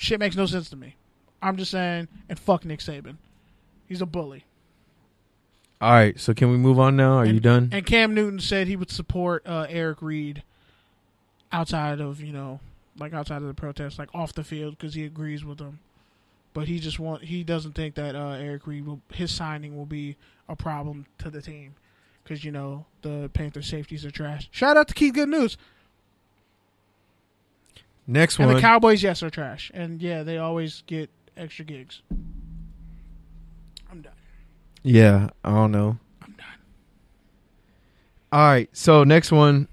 Shit makes no sense to me. I'm just saying, and fuck Nick Saban. He's a bully. All right, so can we move on now? Are you done? And Cam Newton said he would support Eric Reed outside of outside of the protest, like off the field, because he agrees with them. But he doesn't think that Eric Reed his signing will be a problem to the team, because the Panthers safeties are trash. Shout out to Keith Good News. Next one. And the Cowboys, yes, are trash, and yeah, they always get extra gigs. I'm done. Yeah, I don't know. I'm done. All right, so next one.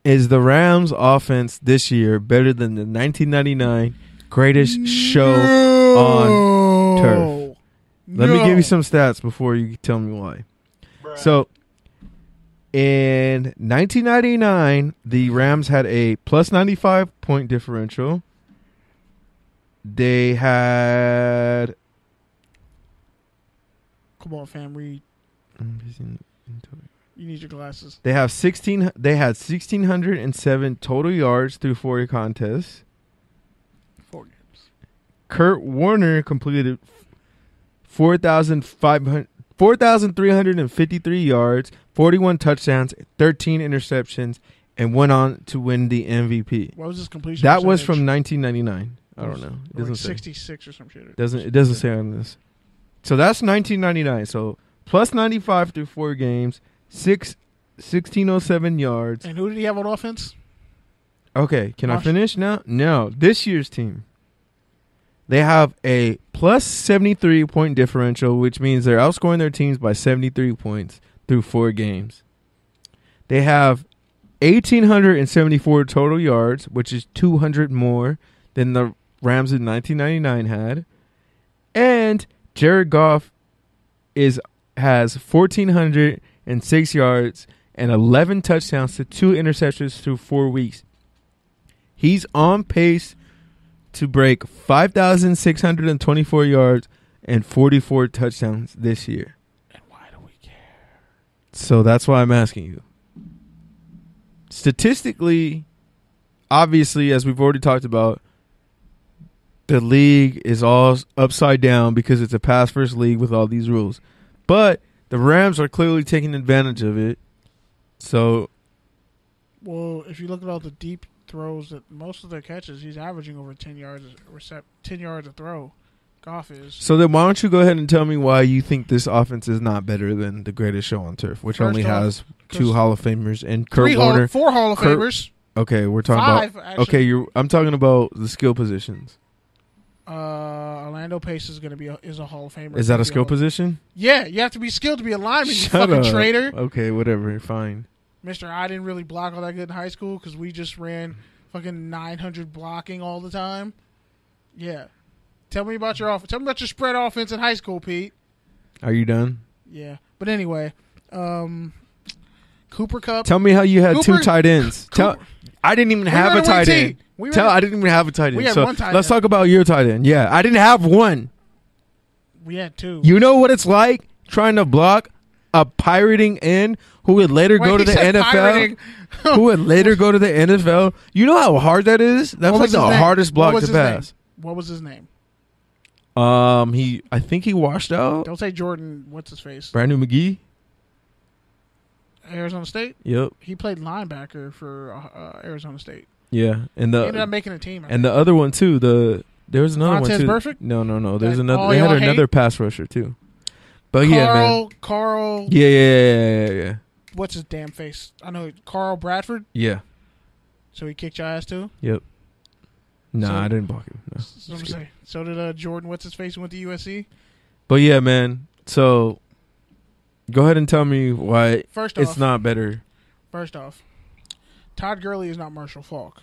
Is the Rams offense this year better than the 1999 greatest show on turf? Let me give you some stats before you tell me why. Bruh. So, in 1999, the Rams had a plus 95 point differential. They had... Come on, fam, read. You need your glasses. They had 1,607 total yards through 4 contests. 4 games. Kurt Warner completed 4,353 yards, 41 touchdowns, 13 interceptions, and went on to win the MVP. What was his completion That percentage? was from 1999. I don't know. It doesn't like say. 66 or some shit. It doesn't say on this. So that's 1999. So plus 95 through 4 games. 1,607 yards. And who did he have on offense? Okay, can I finish now? No, this year's team. They have a plus 73 point differential, which means they're outscoring their teams by 73 points through 4 games. They have 1,874 total yards, which is 200 more than the Rams in 1999 had. And Jared Goff has 1,406 yards and 11 touchdowns to 2 interceptions through 4 weeks. He's on pace to break 5,624 yards and 44 touchdowns this year. And why do we care? So that's why I'm asking you. Statistically, obviously, as we've already talked about, the league is all upside down because it's a pass-first league with all these rules. But the Rams are clearly taking advantage of it. So, well, if you look at all the deep throws, that most of their catches, he's averaging over 10 yards a throw. Goff is. So then why don't you go ahead and tell me why you think this offense is not better than the greatest show on turf, which only has 2 Hall of Famers and Kurt Warner. 4 Hall of Famers. Okay, we're talking 5, about. Actually. Okay, I'm talking about the skill positions. Orlando Pace is a Hall of Famer. Is that a skill position? Yeah, you have to be skilled to be a lineman. Shut you fucking up. traitor. Okay, whatever, fine. Mister, I didn't really block all that good in high school because we just ran fucking 900 blocking all the time. Yeah. Tell me about your offense. Tell me about your spread offense in high school, Pete. Are you done? Yeah. But anyway, Cooper Kupp. Tell me how you had 2 tight ends. I didn't even have a tight end. I didn't even have a tight end. We had 1 tight end. Let's talk about your tight end. Yeah, I didn't have 1. We had 2. You know what it's like trying to block a pirating end who would later go to the NFL? Who would later go to the NFL? You know how hard that is? That's like the hardest block to pass. What was his name? I think he washed out. Don't say Jordan. What's his face? Brandon McGee. Arizona State. Yep. He played linebacker for Arizona State. Yeah, and he ended up making a team. And the other one too. There was another one too. Perfect? No. There's another. They had another pass rusher too. But Carl. Yeah. What's his damn face? I know Carl Bradford. Yeah. So he kicked your ass too. Yep. Nah, I didn't block him. No. So did Jordan. What's his face? Who went to USC. But yeah, man. So go ahead and tell me why it's not better. First off, Todd Gurley is not Marshall Faulk,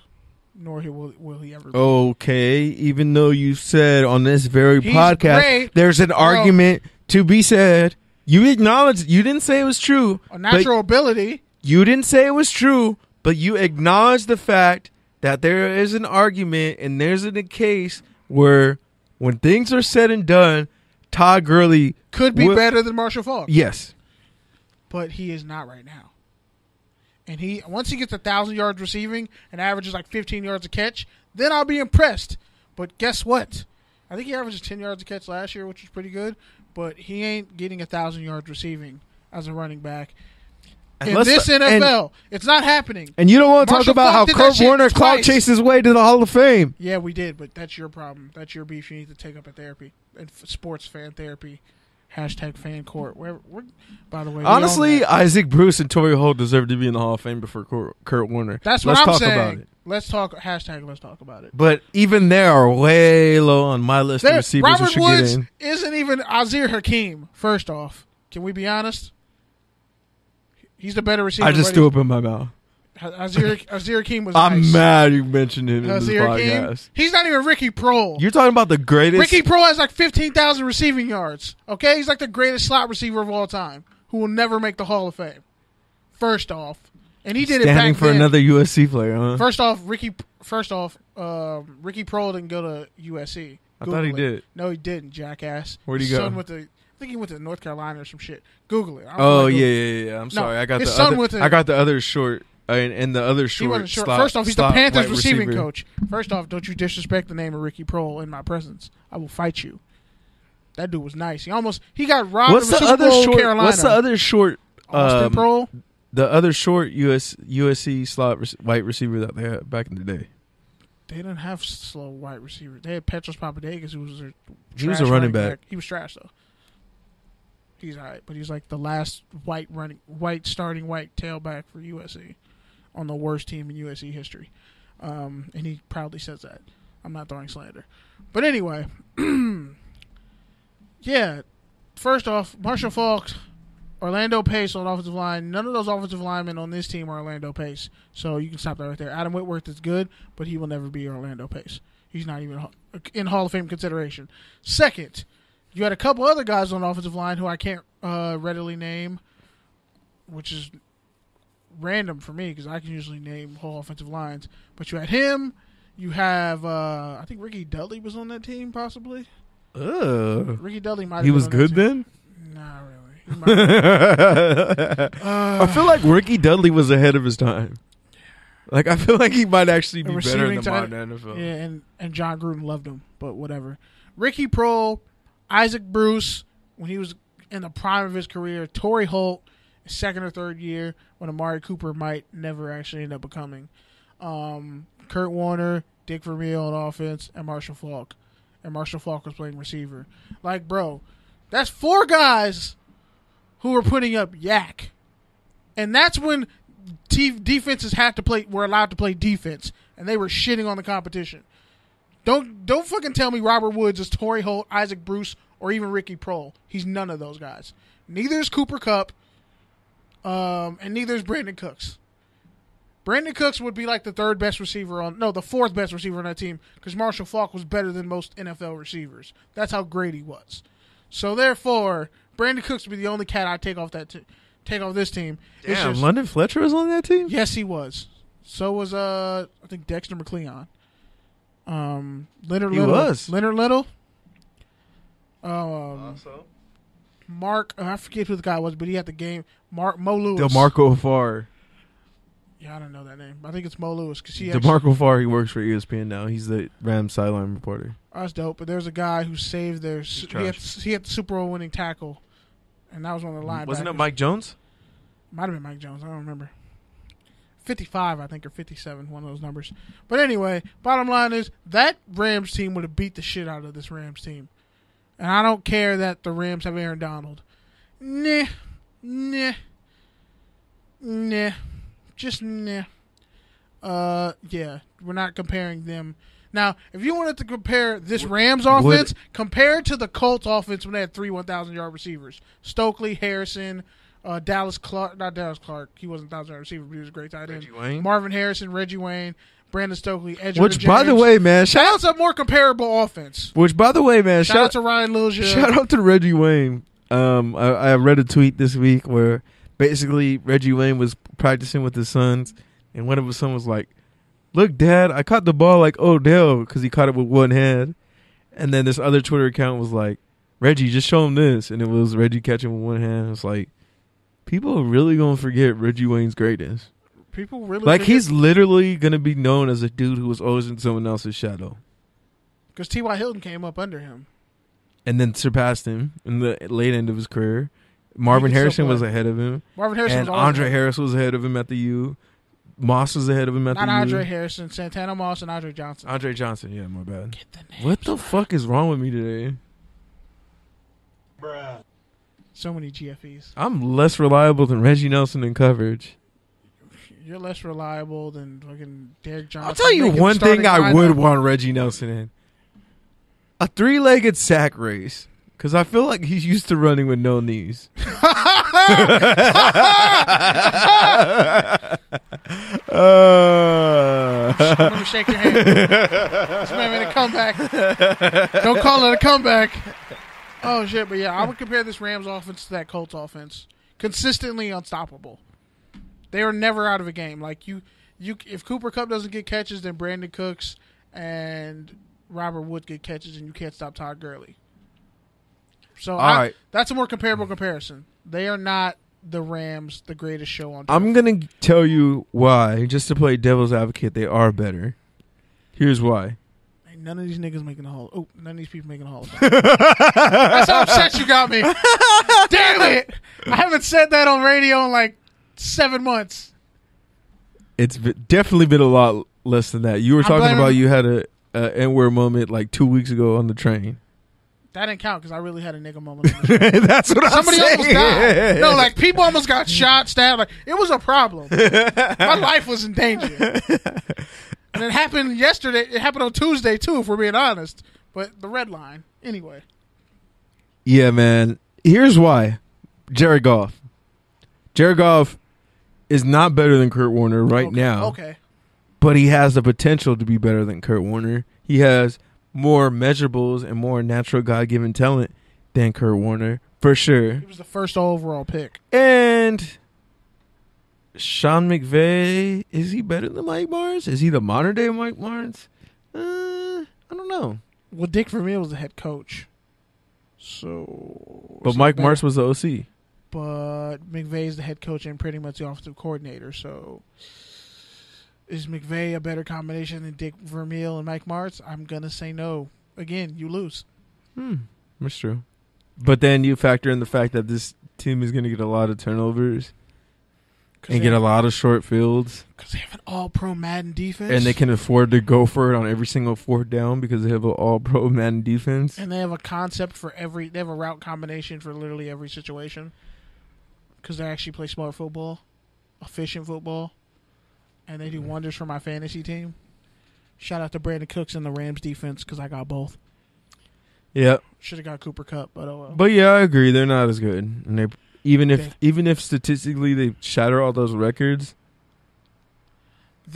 nor will he ever be. Okay, even though you said on this very podcast there's an argument to be said. You acknowledged, you didn't say it was true. A natural ability. You didn't say it was true, but you acknowledged the fact that there is an argument and there's a case where when things are said and done, Todd Gurley could be better than Marshall Faulk. Yes. But he is not right now. and once he gets 1,000 yards receiving and averages like 15 yards a catch, then I'll be impressed. But guess what? I think he averages 10 yards a catch last year, which was pretty good. But he ain't getting 1,000 yards receiving as a running back. In this NFL, it's not happening. And you don't want to talk about how Kurt Warner clout chased his way to the Hall of Fame. Yeah, we did, but that's your problem. That's your beef. You need to take up at therapy. And sports fan therapy. #fan court. By the way, honestly, Isaac Bruce and Torrey Holt deserve to be in the Hall of Fame before Kurt Warner. That's what I'm saying. About it. Let's talk about it. But even they are way low on my list of receivers. Robert Woods isn't even Azir Hakeem. First off, can we be honest? He's the better receiver. I just threw up in my mouth. Azir Hakeem was I'm nice. mad you mentioned him in this podcast. He's not even Ricky Prohl. You're talking about the greatest. Ricky Prohl has like 15,000 receiving yards. Okay? He's like the greatest slot receiver of all time who will never make the Hall of Fame. First off. And he did it back then. Standing for another USC player, huh? First off, Ricky Prohl didn't go to USC. I thought he did. No, he didn't, jackass. Where'd he go? I think he went to North Carolina or some shit. Google it. Oh, yeah. I'm sorry. I got the other short. And the other short. First off, he's the Panthers receiving coach. First off, don't you disrespect the name of Ricky Prohl in my presence. I will fight you. That dude was nice. He got robbed of the Super Bowl in Carolina. What's the other short? Austin Prohl? The other short USC slot white receiver that they had back in the day. They didn't have slow white receiver. They had Petros Papadakis, who was he was a running back. He was trash though. He's all right, but he's like the last starting white tailback for USC on the worst team in USC history. And he proudly says that. I'm not throwing slander. But anyway, yeah, first off, Marshall Faulk, Orlando Pace on offensive line. None of those offensive linemen on this team are Orlando Pace. So you can stop that right there. Adam Whitworth is good, but he will never be Orlando Pace. He's not even in Hall of Fame consideration. Second, you had a couple other guys on the offensive line who I can't readily name, which is random for me because I can usually name whole offensive lines. But you had him. You have, I think Ricky Dudley was on that team, possibly. Ricky Dudley might have been He was good then? Not really. I feel like Ricky Dudley was ahead of his time. Like, I feel like he might actually be better in the modern NFL. Yeah, and John Gruden loved him, but whatever. Ricky Prohl, Isaac Bruce, when he was in the prime of his career, Torrey Holt, second or third year, when Amari Cooper might never actually end up becoming. Kurt Warner, Dick Vermeil on offense, and Marshall Faulk. And Marshall Faulk was playing receiver. Like, bro, that's four guys who were putting up yak. And that's when defenses were allowed to play defense, and they were shitting on the competition. Don't fucking tell me Robert Woods is Torrey Holt, Isaac Bruce, or even Ricky Prohl. He's none of those guys. Neither is Cooper Kupp, and neither is Brandon Cooks. Brandon Cooks would be like the fourth best receiver on that team because Marshall Faulk was better than most NFL receivers. That's how great he was. So therefore, Brandon Cooks would be the only cat I'd take off this team. Damn, London Fletcher was on that team? Yes, he was. So was I think Dexter McCleon. Leonard Little. Mark, I forget who the guy was, but he had the game. Mo Lewis. DeMarco Farr. Yeah, I don't know that name. I think it's Mo Lewis. DeMarco Farr, he works for ESPN now. He's the Rams sideline reporter. Oh, that's dope. But there's a guy who saved their. He had the Super Bowl winning tackle, and that was one of the linebackers. Wasn't it Mike Jones? Might have been Mike Jones. I don't remember. 55, I think, or 57, one of those numbers. But anyway, bottom line is that Rams team would have beat the shit out of this Rams team. And I don't care that the Rams have Aaron Donald. Nah. Just nah. Yeah, we're not comparing them. Now, if you wanted to compare this Rams offense, compare it to the Colts offense when they had 3 1,000-yard receivers. Stokely, Harrison, Dallas Clark. Not Dallas Clark. He wasn't a 1,000-yard receiver, but he was a great tight end. Marvin Harrison, Reggie Wayne, Brandon Stokely, Edgerrin Which, by the way, man, shout out to a more comparable offense. Which, by the way, man, shout out to Ryan Lilja. Shout out to Reggie Wayne. I read a tweet this week where basically Reggie Wayne was practicing with his sons, and one of his sons was like, "Look, Dad, I caught the ball like Odell because he caught it with one hand." And then this other Twitter account was like, "Reggie, just show him this," and it was Reggie catching with one hand. It's like, people are really gonna forget Reggie Wayne's greatness. People really like he's literally gonna be known as a dude who was always in someone else's shadow. Because T.Y. Hilton came up under him. And then surpassed him in the late end of his career. Marvin Harrison was ahead of him. Marvin Harrison and was Andre Harris was ahead of him at the U. Moss was ahead of him at the U. Not Andre Harrison, Santana Moss, and Andre Johnson. Andre Johnson, yeah, my bad. Get the names What the right. fuck is wrong with me today? Bruh. So many GFEs. I'm less reliable than Reggie Nelson in coverage. You're less reliable than fucking Derek Johnson. I'll tell you making one thing I starting would lineup. want Reggie Nelson in. A 3-legged sack race. Because I feel like he's used to running with no knees. Let me shake your hand. This man made a comeback. Don't call it a comeback. Oh, shit. But, yeah, I would compare this Rams offense to that Colts offense. Consistently unstoppable. They are never out of a game. Like, if Cooper Kupp doesn't get catches, then Brandon Cooks and Robert Woods get catches, and you can't stop Todd Gurley. So that's a more comparable comparison. They are not the Rams, the greatest show on turf. I'm going to tell you why, just to play devil's advocate, they are better. Here's why. Ain't none of these niggas making the Hall. Oh, none of these people making the Hall of Fame. That's how upset you got me. Damn it. I haven't said that on radio in like 7 months. It's definitely been a lot less than that. You were talking about you had a N-word moment like 2 weeks ago on the train. That didn't count because I really had a nigga moment. That's what Somebody I'm saying. almost died. No, like people almost got shot, stabbed. Like it was a problem. My life was in danger. And it happened yesterday. It happened on Tuesday too, if we're being honest. But the red line, anyway. Yeah, man. Here's why. Jared Goff. Jared Goff is not better than Kurt Warner now. Okay. But he has the potential to be better than Kurt Warner. He has more measurables and more natural God-given talent than Kurt Warner, for sure. He was the first overall pick. And Sean McVay, is he better than Mike Barnes? Is he the modern-day Mike Barnes? I don't know. Well, Dick Vermeil was the head coach. But Mike Martz was the OC. But McVay's the head coach and pretty much the offensive coordinator, so... Is McVay a better combination than Dick Vermeil and Mike Martz? I'm going to say no. Again, you lose. That's true. But then you factor in the fact that this team is going to get a lot of turnovers and get a lot of short fields. Because they have an all-pro Madden defense. And they can afford to go for it on every single fourth down because they have an all-pro Madden defense. And they have a concept for they have a route combination for literally every situation. Because they actually play smart football, efficient football. And they do wonders for my fantasy team. Shout out to Brandon Cooks and the Rams defense because I got both. Yeah. Should have got Cooper Kupp, but oh well. But yeah, I agree. They're not as good. And they even if statistically they shatter all those records,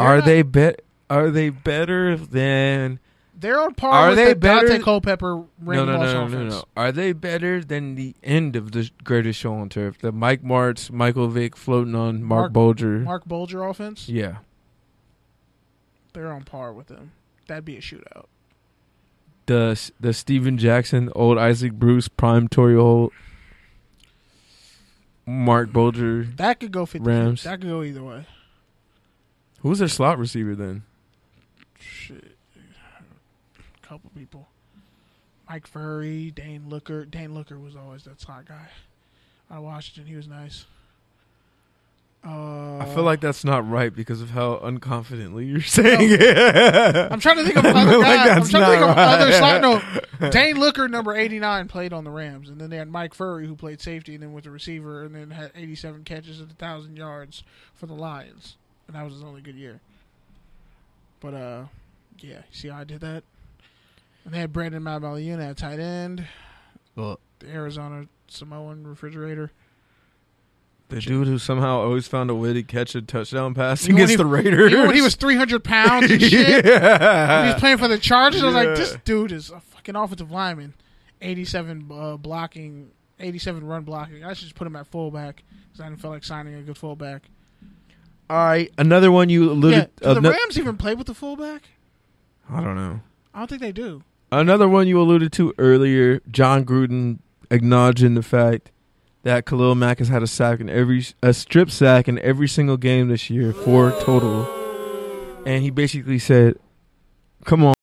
are they better than? They're on par with the Dante Culpepper Randy Moss offense. No. Are they better than the end of the greatest show on turf? The Mike Martz, Michael Vick floating on Mark Bulger. Mark Bulger offense? Yeah. They're on par with them. That'd be a shootout. The Steven Jackson, old Isaac Bruce, prime Torrey Holt, Mark Bulger. That could go 50. Rams. That could go either way. Who's their slot receiver then? Shit. Couple people. Mike Furry, Dane Looker. Dane Looker was always that slot guy. I watched it. He was nice. I feel like that's not right because of how unconfidently you're saying it. I'm trying to think of other guys. I'm trying to think of other slot. No, Dane Looker, number 89, played on the Rams, and then they had Mike Furry, who played safety, and then was a receiver, and then had 87 catches and 1,000 yards for the Lions, and that was his only good year. But yeah, see how I did that. And they had Brandon Mabaliuna at tight end. Well, the Arizona Samoan refrigerator. The dude who somehow always found a way to catch a touchdown pass against the Raiders. Even when he was 300 pounds and shit. Yeah. He was playing for the Chargers. I was like, this dude is a fucking offensive lineman. 87 blocking, 87 run blocking. I should just put him at fullback because I didn't feel like signing a good fullback. All right, another one you alluded. Yeah, do the Rams even play with the fullback? I don't know. I don't think they do. Another one you alluded to earlier, John Gruden acknowledging the fact that Khalil Mack has had a strip sack in every single game this year, 4 total. And he basically said, come on.